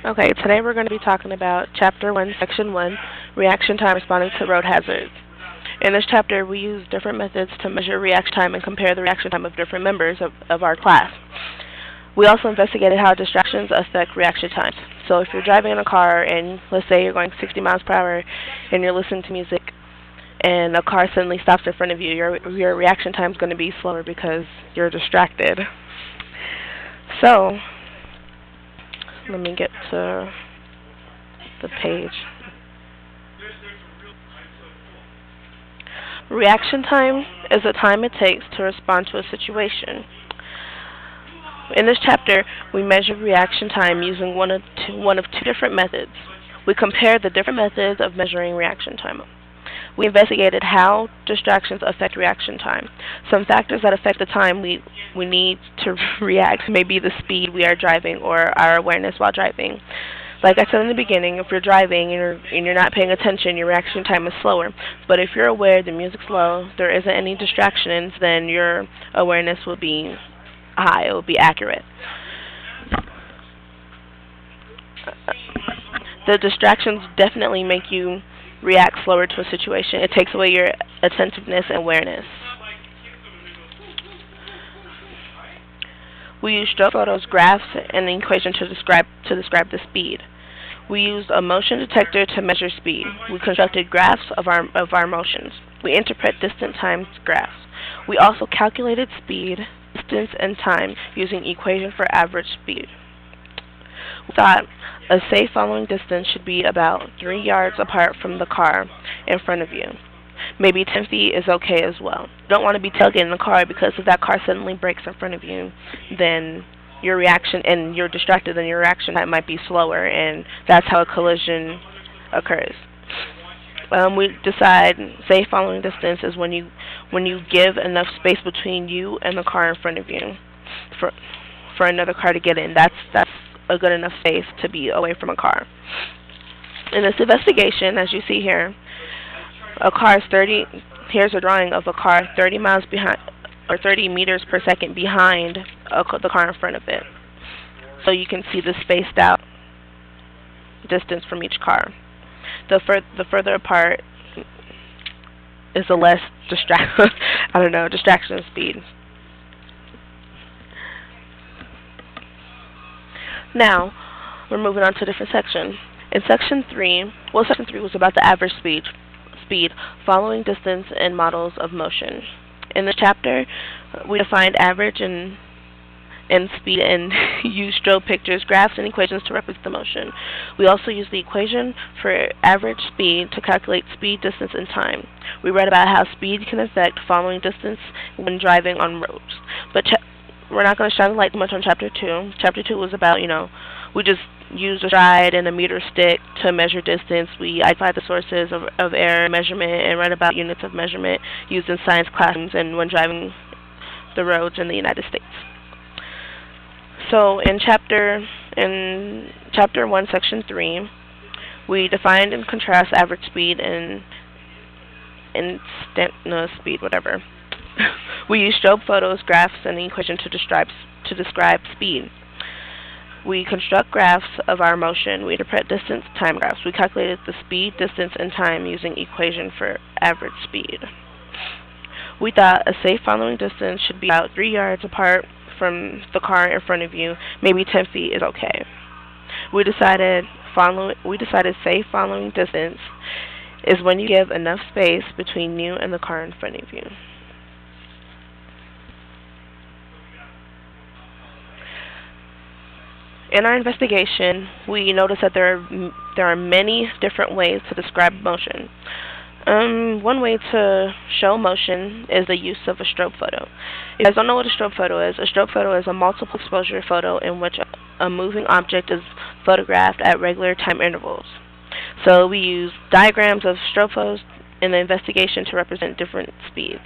Okay, today we're going to be talking about Chapter 1, Section 1, Reaction Time Responding to Road Hazards. In this chapter, we use different methods to measure reaction time and compare the reaction time of different members of our class. We also investigated how distractions affect reaction times. So if you're driving in a car and let's say you're going 60 miles per hour and you're listening to music and a car suddenly stops in front of you, your reaction time is going to be slower because you're distracted. So, let me get to the page. Reaction time is the time it takes to respond to a situation. In this chapter, we measure reaction time using one of two different methods. We compared the different methods of measuring reaction time. We investigated how distractions affect reaction time. Some factors that affect the time we need to react may be the speed we are driving or our awareness while driving. Like I said in the beginning, if you're driving and you're not paying attention, your reaction time is slower. But if you're aware the music's low, there isn't any distractions, then your awareness will be high, it will be accurate. The distractions definitely make you react slower to a situation. It takes away your attentiveness and awareness. We used stroke photos, graphs, and an equation to describe the speed. We used a motion detector to measure speed. We constructed graphs of our motions. We interpret distance times graphs. We also calculated speed, distance, and time using equation for average speed. We thought a safe following distance should be about 3 yards apart from the car in front of you. Maybe 10 feet is okay as well. You don't want to be tugging in the car because if that car suddenly brakes in front of you, then your reaction, and you're distracted, then your reaction time might be slower, and that's how a collision occurs. We decide safe following distance is when you give enough space between you and the car in front of you for another car to get in. That's a good enough space to be away from a car. In this investigation, as you see here, here's a drawing of a car 30 miles behind, or 30 meters per second behind the car in front of it. So you can see the spaced out distance from each car. The further apart is the less distraction speed. Now, we're moving on to a different section. In Section 3 was about the average speed, following distance, and models of motion. In this chapter, we defined average and speed and used strobe pictures, graphs, and equations to represent the motion. We also used the equation for average speed to calculate speed, distance, and time. We read about how speed can affect following distance when driving on roads. But we're not going to shine the light too much on Chapter 2. Chapter 2 was about, we just used a stride and a meter stick to measure distance. We identified the sources of error measurement and read about units of measurement used in science classrooms and when driving the roads in the United States. So in Chapter 1, Section 3, we defined and contrast average speed and speed, whatever. We used strobe photos, graphs, and an equation to describe speed. We construct graphs of our motion. We interpret distance, time graphs. We calculated the speed, distance, and time using equation for average speed. We thought a safe following distance should be about 3 yards apart from the car in front of you. Maybe 10 feet is okay. We decided safe following distance is when you give enough space between you and the car in front of you. In our investigation, we noticed that there are many different ways to describe motion. One way to show motion is the use of a strobe photo. If you guys don't know what a strobe photo is a multiple exposure photo in which a moving object is photographed at regular time intervals. So we use diagrams of strobe photos in the investigation to represent different speeds.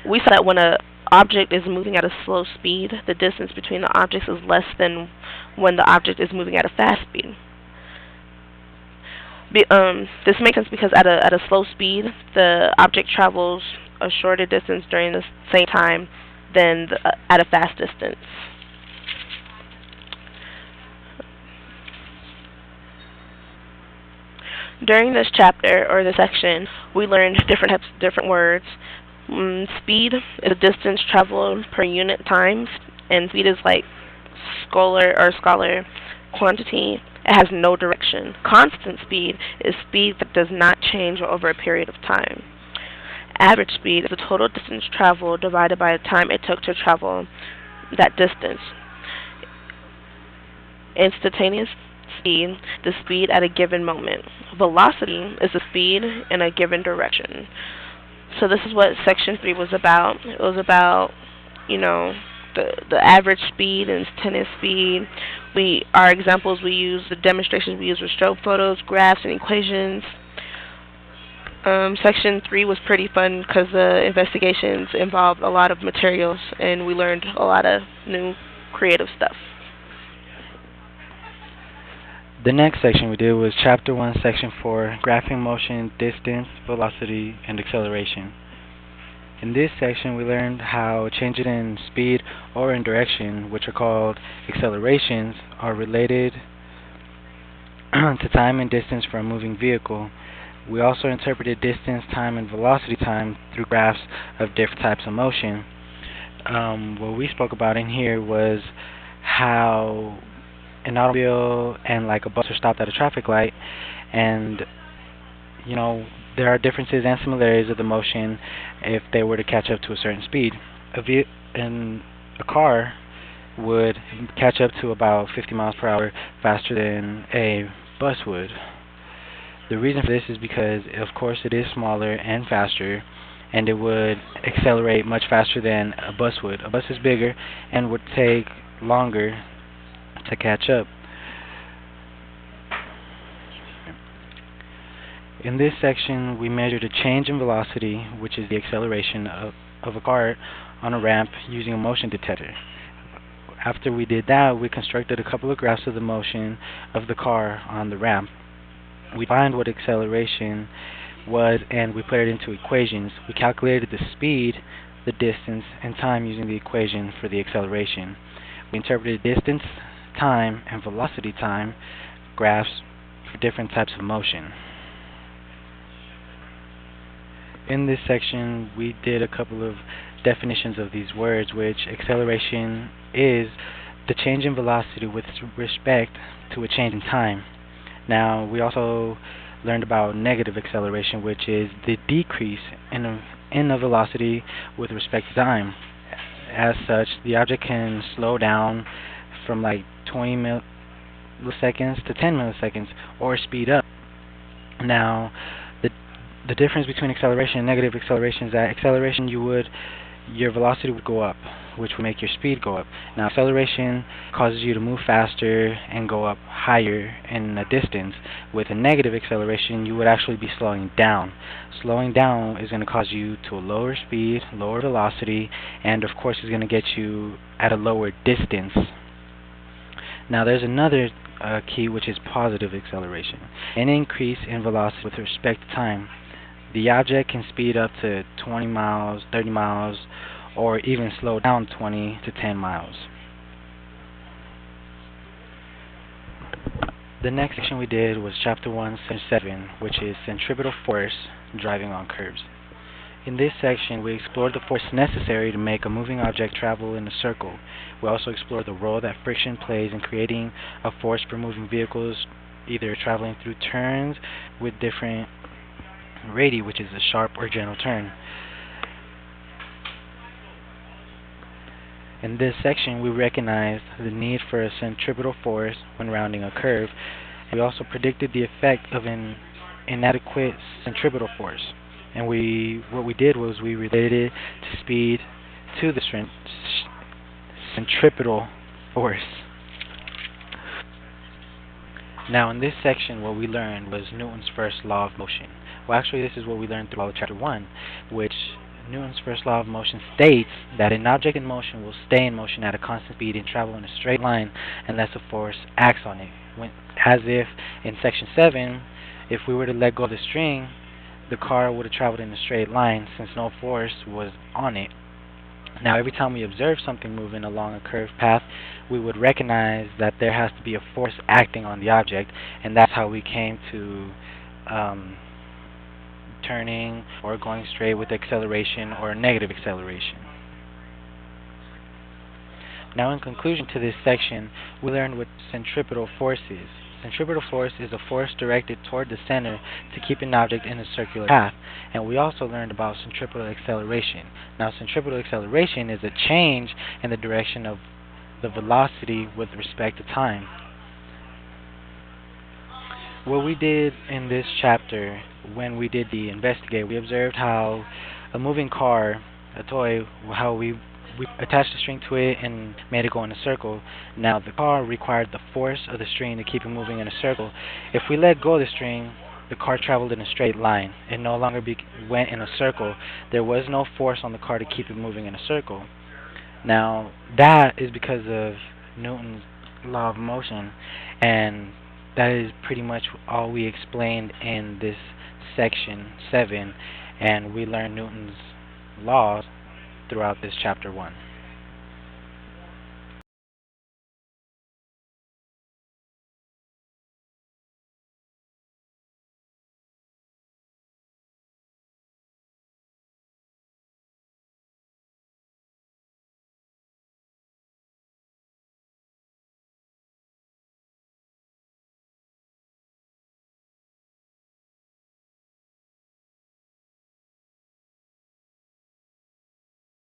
We saw that when an object is moving at a slow speed, the distance between the objects is less than when the object is moving at a fast speed. This makes sense because at a slow speed, the object travels a shorter distance during the same time than at a fast distance. During this chapter or this section, we learned different words. Speed is a distance traveled per unit time, and speed is like scholar quantity. It has no direction. Constant speed is speed that does not change over a period of time. Average speed is the total distance traveled divided by the time it took to travel that distance. Instantaneous speed, the speed at a given moment. Velocity is the speed in a given direction. So this is what section 3 was about. It was about, you know, the average speed and instantaneous speed. Our examples we use, the demonstrations we use were strobe photos, graphs, and equations. Section 3 was pretty fun because the investigations involved a lot of materials and we learned a lot of new creative stuff. The next section we did was Chapter 1, Section 4, Graphing Motion, Distance, Velocity, and Acceleration. In this section we learned how changes in speed or in direction, which are called accelerations, are related to time and distance for a moving vehicle. We also interpreted distance, time, and velocity time through graphs of different types of motion. What we spoke about in here was how an automobile and like a bus are stopped at a traffic light, and there are differences and similarities of the motion if they were to catch up to a certain speed. A car would catch up to about 50 miles per hour faster than a bus would. The reason for this is because, of course, it is smaller and faster, and it would accelerate much faster than a bus would. A bus is bigger and would take longer to catch up. In this section, we measured a change in velocity, which is the acceleration of a car on a ramp using a motion detector. After we did that, we constructed a couple of graphs of the motion of the car on the ramp. We defined what acceleration was and we put it into equations. We calculated the speed, the distance, and time using the equation for the acceleration. We interpreted distance, time, and velocity time graphs for different types of motion. In this section, we did a couple of definitions of these words, which acceleration is the change in velocity with respect to a change in time. Now, we also learned about negative acceleration, which is the decrease in a velocity with respect to time. As such, the object can slow down from like 20 milliseconds to 10 milliseconds, or speed up. Now, the difference between acceleration and negative acceleration is that acceleration, your velocity would go up, which would make your speed go up. Now, acceleration causes you to move faster and go up higher in a distance. With a negative acceleration, you would actually be slowing down. Slowing down is going to cause you to a lower speed, lower velocity, and of course is going to get you at a lower distance. Now, there's another key, which is positive acceleration, an increase in velocity with respect to time. The object can speed up to 20 miles, 30 miles, or even slow down 20 to 10 miles. The next section we did was Chapter 1, Section 7, which is centripetal force driving on curves. In this section, we explored the force necessary to make a moving object travel in a circle. We also explored the role that friction plays in creating a force for moving vehicles, either traveling through turns with different radii, which is a sharp or gentle turn. In this section, we recognized the need for a centripetal force when rounding a curve, and we also predicted the effect of an inadequate centripetal force. And what we did was we related it to speed to the centripetal force. Now, in this section, what we learned was Newton's first law of motion. Well, actually, this is what we learned throughout Chapter 1, which Newton's first law of motion states that an object in motion will stay in motion at a constant speed and travel in a straight line unless a force acts on it. As if in Section 7, if we were to let go of the string, the car would have traveled in a straight line since no force was on it. Now, every time we observe something moving along a curved path, we would recognize that there has to be a force acting on the object, and that's how we came to um, turning or going straight with acceleration or negative acceleration. Now, in conclusion to this section, we learned what centripetal force is. Centripetal force is a force directed toward the center to keep an object in a circular path. And we also learned about centripetal acceleration. Now, centripetal acceleration is a change in the direction of the velocity with respect to time. What we did in this chapter, when we did the investigate, we observed how a moving car, a toy, how we attached a string to it and made it go in a circle. Now the car required the force of the string to keep it moving in a circle. If we let go of the string, the car traveled in a straight line. It no longer went in a circle. There was no force on the car to keep it moving in a circle. Now that is because of Newton's law of motion, and that is pretty much all we explained in this section 7, and we learned Newton's laws throughout this chapter 1.